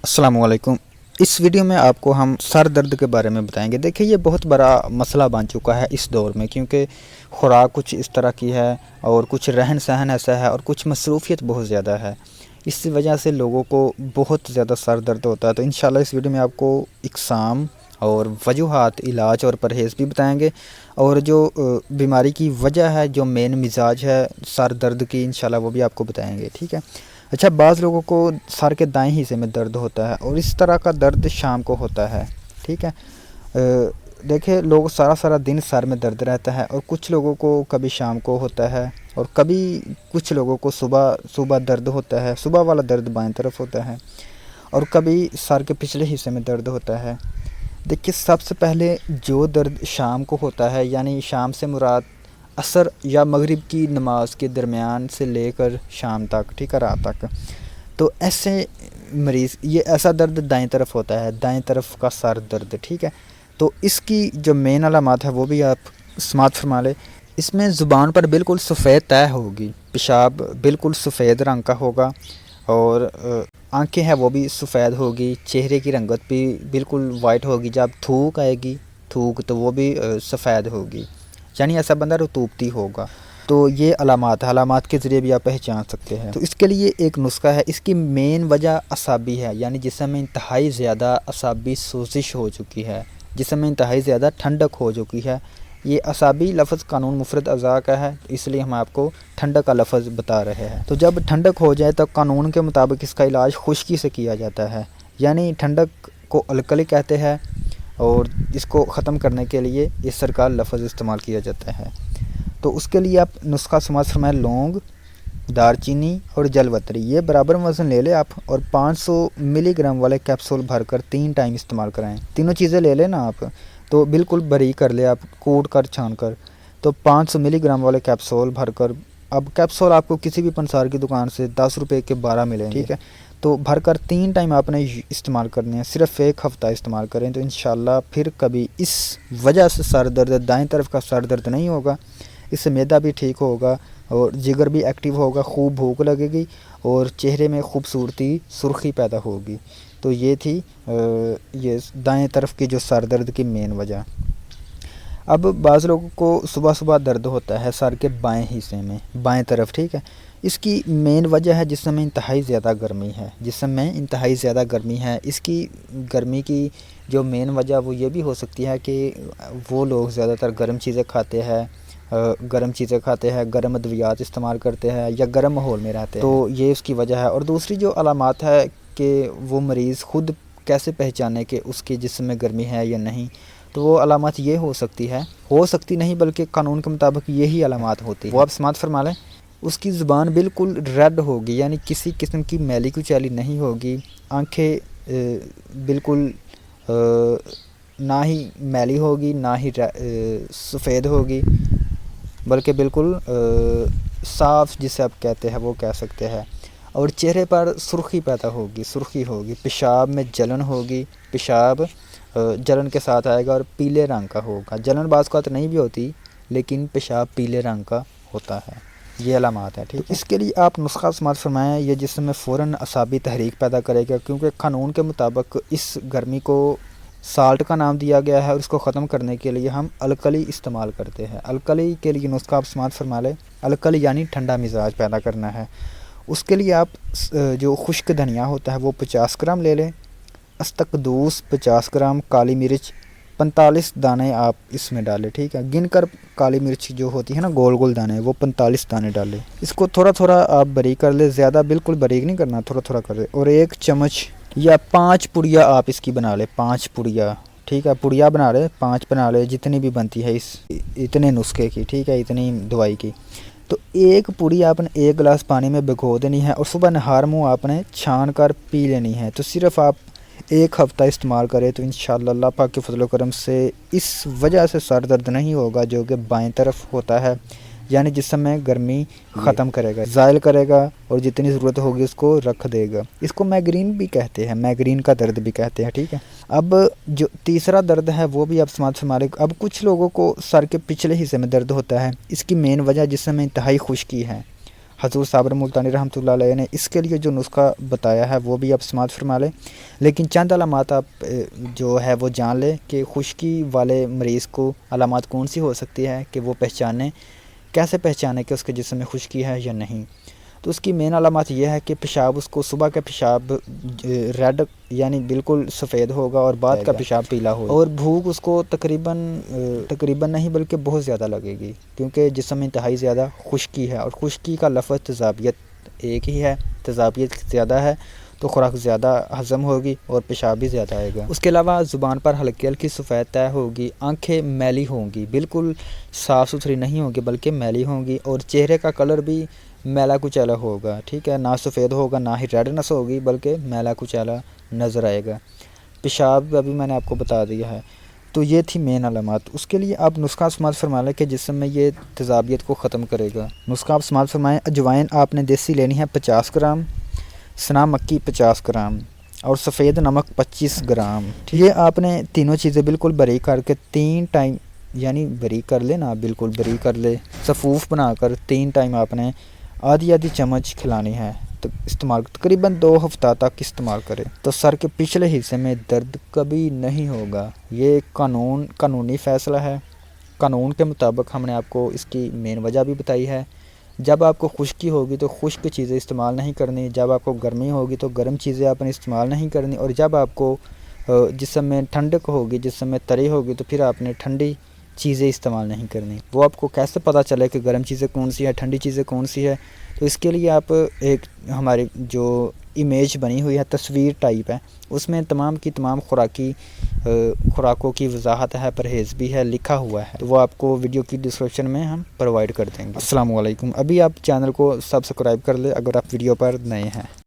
अस्सलामुअलैकुम। इस वीडियो में आपको हम सर दर्द के बारे में बताएंगे। देखिए, ये बहुत बड़ा मसला बन चुका है इस दौर में, क्योंकि खुराक कुछ इस तरह की है और कुछ रहन सहन ऐसा है और कुछ मसरूफियत बहुत ज़्यादा है। इस वजह से लोगों को बहुत ज़्यादा सर दर्द होता है। तो इंशाल्लाह इस वीडियो में आपको इकसाम और वजूहात, इलाज और परहेज़ भी बताएंगे, और जो बीमारी की वजह है, जो मेन मिजाज है सर दर्द की, इंशाल्लाह वो भी आपको बताएंगे। ठीक है। अच्छा, बाज़ लोगों को सर के दाएं हिस्से में दर्द होता है और इस तरह का दर्द शाम को होता है। ठीक है। देखिए, लोग सारा सारा दिन सर में दर्द रहता है, और कुछ लोगों को कभी शाम को होता है और कभी कुछ लोगों को सुबह सुबह दर्द होता है। सुबह वाला दर्द बाएं तरफ होता है, और कभी सर के पिछले हिस्से में दर्द होता है। देखिए, सबसे पहले जो दर्द शाम को होता है, यानी शाम से मुराद असर या मगरिब की नमाज के दरमियान से लेकर शाम तक, ठीक है, रात तक। तो ऐसे मरीज़, ये ऐसा दर्द दाएं तरफ होता है, दाएं तरफ का सर दर्द। ठीक है। तो इसकी जो मेन अलामत है वो भी आप समाअत फरमा लें। इसमें ज़ुबान पर बिल्कुल सफ़ेद तय होगी, पेशाब बिल्कुल सफ़ेद रंग का होगा, और आंखें हैं वो भी सफ़ेद होगी, चेहरे की रंगत भी बिल्कुल वाइट होगी। जब थूक आएगी, थूक, तो वो भी सफ़ेद होगी, यानी ऐसा बंदा रतूबती होगा। तो ये अलामात के ज़रिए भी आप पहचान सकते हैं। तो इसके लिए एक नुस्खा है। इसकी मेन वजह असाबी है, यानी जिस्म में इंतहाई ज़्यादा असाबी सोजिश हो चुकी है, जिस्म में इंतहाई ज़्यादा ठंडक हो चुकी है। ये असाबी लफ्ज़ कानून मुफरद अज़ा का है, इसलिए हम आपको ठंडक का लफ्ज़ बता रहे हैं। तो जब ठंडक हो जाए तो कानून के मुताबिक इसका इलाज खुश्की से किया जाता है, यानी ठंडक को अलकली कहते हैं, और इसको ख़त्म करने के लिए इसर का लफ्ज़ इस्तेमाल किया जाता है। तो उसके लिए आप नुस्खा समाज फरमाएं, लौंग, दारचीनी और जलवतरी, ये बराबर वज़न ले लें आप, और 500 मिलीग्राम वाले कैप्सूल भरकर 3 टाइम इस्तेमाल कराएं। तीनों चीज़ें ले लें ना आप, तो बिल्कुल बारीक कर ले आप, कूट कर छान कर। तो 500 मिलीग्राम वाले कैप्सूल भरकर, अब कैप्सूल आपको किसी भी पंसार की दुकान से 10 रुपये के 12 मिलेंगे। ठीक है। तो भरकर 3 टाइम आपने इस्तेमाल करने हैं, सिर्फ 1 हफ़्ता इस्तेमाल करें, तो इंशाल्लाह फिर कभी इस वजह से सर दर्द, दाएं तरफ का सर दर्द नहीं होगा। इससे मैदा भी ठीक होगा, और जिगर भी एक्टिव होगा, खूब भूख लगेगी, और चेहरे में खूबसूरती, सुर्खी पैदा होगी। तो ये थी ये दाएं तरफ की जो सर दर्द की मेन वजह। अब बाज़ लोगों को सुबह सुबह दर्द होता है सर के बाएं हिस्से में, बाएं तरफ। ठीक है। इसकी मेन वजह है जिस्म में इंतहाई ज़्यादा गर्मी है, जिस्म में इंतहाई ज़्यादा गर्मी है। इसकी गर्मी की जो मेन वजह वो ये भी हो सकती है कि वो लोग ज़्यादातर गर्म चीज़ें खाते हैं, गर्म अद्वियात इस्तेमाल करते हैं, या गर्म माहौल में रहते हैं, तो ये उसकी वजह है। और दूसरी जो अलामत है कि वो मरीज़ ख़ुद कैसे पहचाने कि उसके जिस्म में गर्मी है या नहीं, तो वो अलामत ये हो सकती नहीं, बल्कि कानून के मुताबिक यही अलामत होती है। वो आप समाअत फरमा लें। उसकी ज़ुबान बिल्कुल रेड होगी, यानी किसी किस्म की मैली कुचैली नहीं होगी। आंखें बिल्कुल ना ही मैली होगी, ना ही सफ़ेद होगी, बल्कि बिल्कुल साफ़, जिसे आप कहते हैं वो कह सकते हैं। और चेहरे पर सुर्खी पैदा होगी, सुर्खी होगी। पेशाब में जलन होगी, पेशाब जलन के साथ आएगा और पीले रंग का होगा। जलन बाज़ का तो नहीं भी होती, लेकिन पेशाब पीले रंग का होता है। ये अलामत है। ठीक है। इसके लिए आप नुस्खा समाअत फरमाएं, ये जिस्म में फ़ौरन असाबी तहरीक पैदा करेगा, क्योंकि कानून के मुताबिक इस गर्मी को साल्ट का नाम दिया गया है, और इसको ख़त्म करने के लिए हम अलकली इस्तेमाल करते हैं। अलकली के लिए नुस्खा आप समाअत फरमा लें। अलकली यानी ठंडा मिजाज पैदा करना है। उसके लिए आप जो खुश्क धनिया होता है वो 50 ग्राम ले लें, अस्तकदूस 50 ग्राम, काली मिर्च 45 दाने आप इसमें डालें। ठीक है। गिनकर काली मिर्च जो होती है ना, गोल गोल दाने, वो 45 दाने डालें। इसको थोड़ा थोड़ा आप बारीक कर ले, ज़्यादा बिल्कुल बारीक नहीं करना, थोड़ा थोड़ा कर ले। और 1 चम्मच या 5 पुड़िया आप इसकी बना ले, 5 पुड़िया। ठीक है। पुड़िया बना ले, 5 बना ले, जितनी भी बनती है इस इतने नुस्खे की। ठीक है, इतनी दवाई की। तो 1 पुड़ी आपने 1 गिलास पानी में भिगो देनी है, और सुबह नहार मुँह आपने छान कर पी लेनी है। तो सिर्फ़ आप 1 हफ़्ता इस्तेमाल करें, तो इंशाअल्लाह अल्लाह पाक के फजल करम से इस वजह से सर दर्द नहीं होगा, जो कि बाएं तरफ होता है, यानी जिस्म में गर्मी ख़त्म करेगा, ज़ायल करेगा, और जितनी ज़रूरत होगी उसको रख देगा। इसको माइग्रेन भी कहते हैं, माइग्रेन का दर्द भी कहते हैं। ठीक है। अब जो तीसरा दर्द है वो भी आप समाअत फरमा लें। अब कुछ लोगों को सर के पिछले हिस्से में दर्द होता है। इसकी मेन वजह जिस्म में इंतहाई खुश्की है, حضور صابر ملتانی رحمۃ اللہ علیہ نے اس کے لیے جو نسخہ بتایا ہے وہ بھی آپ سماعت فرما لیں، لیکن چند علامات آپ جو ہے وہ جان لیں کہ خشکی والے مریض کو علامات کون سی ہو سکتی ہے کہ وہ پہچانیں، کیسے پہچانیں کہ اس کے جسم میں خشکی ہے یا نہیں۔ تو اس کی مین علامات یہ ہے کہ پیشاب اس کو صبح کا پیشاب ریڈ یعنی بالکل سفید ہوگا اور بعد کا پیشاب پیلا ہوگا، اور بھوک اس کو تقریباً نہیں بلکہ بہت زیادہ لگے گی، کیونکہ جسم میں انتہائی زیادہ خشکی ہے، اور خشکی کا لفظ تیزابیت ایک ہی ہے، تیزابیت زیادہ ہے تو خوراک زیادہ ہضم ہوگی اور پیشاب بھی زیادہ آئے گا۔ اس کے علاوہ زبان پر ہلکی ہلکی سفید طے ہوگی، آنکھیں میلی ہوں گی، بالکل صاف ستھری نہیں ہوں گی بلکہ میلی ہوں گی، اور چہرے کا کلر بھی میلا کچیلا ہوگا، ٹھیک ہے، نہ سفید ہوگا نہ ہی ریڈنس ہوگی بلکہ میلا کچیلا نظر آئے گا۔ پیشاب ابھی میں نے آپ کو بتا دیا ہے۔ تو یہ تھی مین علامات۔ اس کے لیے آپ نسخہ سماعت فرما لیں کہ جسم میں یہ تیزابیت کو ختم کرے گا۔ نسخہ آپ سماعت فرمائیں، اجوائن آپ نے دیسی لینی ہے 50 گرام، سنا مکی 50 گرام اور سفید نمک 25 گرام۔ یہ آپ نے تینوں چیزیں بالکل باریک کر کے 3 ٹائم یعنی باریک کر لے نا، بالکل باریک کر لے، صفوف بنا کر 3 ٹائم آپ نے آدھی چمچ کھلانی ہے، تو استعمال تقریباً 2 ہفتہ تک استعمال کرے تو سر کے پچھلے حصے میں درد کبھی نہیں ہوگا۔ یہ قانونی فیصلہ ہے، قانون کے مطابق ہم نے آپ کو اس کی مین وجہ بھی بتائی ہے۔ جب آپ کو خشکی ہوگی تو خشک چیزیں استعمال نہیں کرنی، جب آپ کو گرمی ہوگی تو گرم چیزیں آپ نے استعمال نہیں کرنی، اور جب آپ کو جسم میں ٹھنڈک ہوگی، جسم میں تری ہوگی تو پھر آپ نے ٹھنڈی چیزیں استعمال نہیں کرنی۔ وہ آپ کو کیسے پتہ چلے کہ گرم چیزیں کون سی ہے، ٹھنڈی چیزیں کون سی ہے؟ تو اس کے لیے آپ ایک ہماری جو امیج بنی ہوئی ہے، تصویر ٹائپ ہے، اس میں تمام کی تمام خوراکوں کی وضاحت ہے، پرہیز بھی ہے، لکھا ہوا ہے، تو وہ آپ کو ویڈیو کی ڈسکرپشن میں ہم پرووائڈ کر دیں گے۔ السلام علیکم۔ ابھی آپ چینل کو سبسکرائب کر لیں اگر آپ ویڈیو پر نئے ہیں۔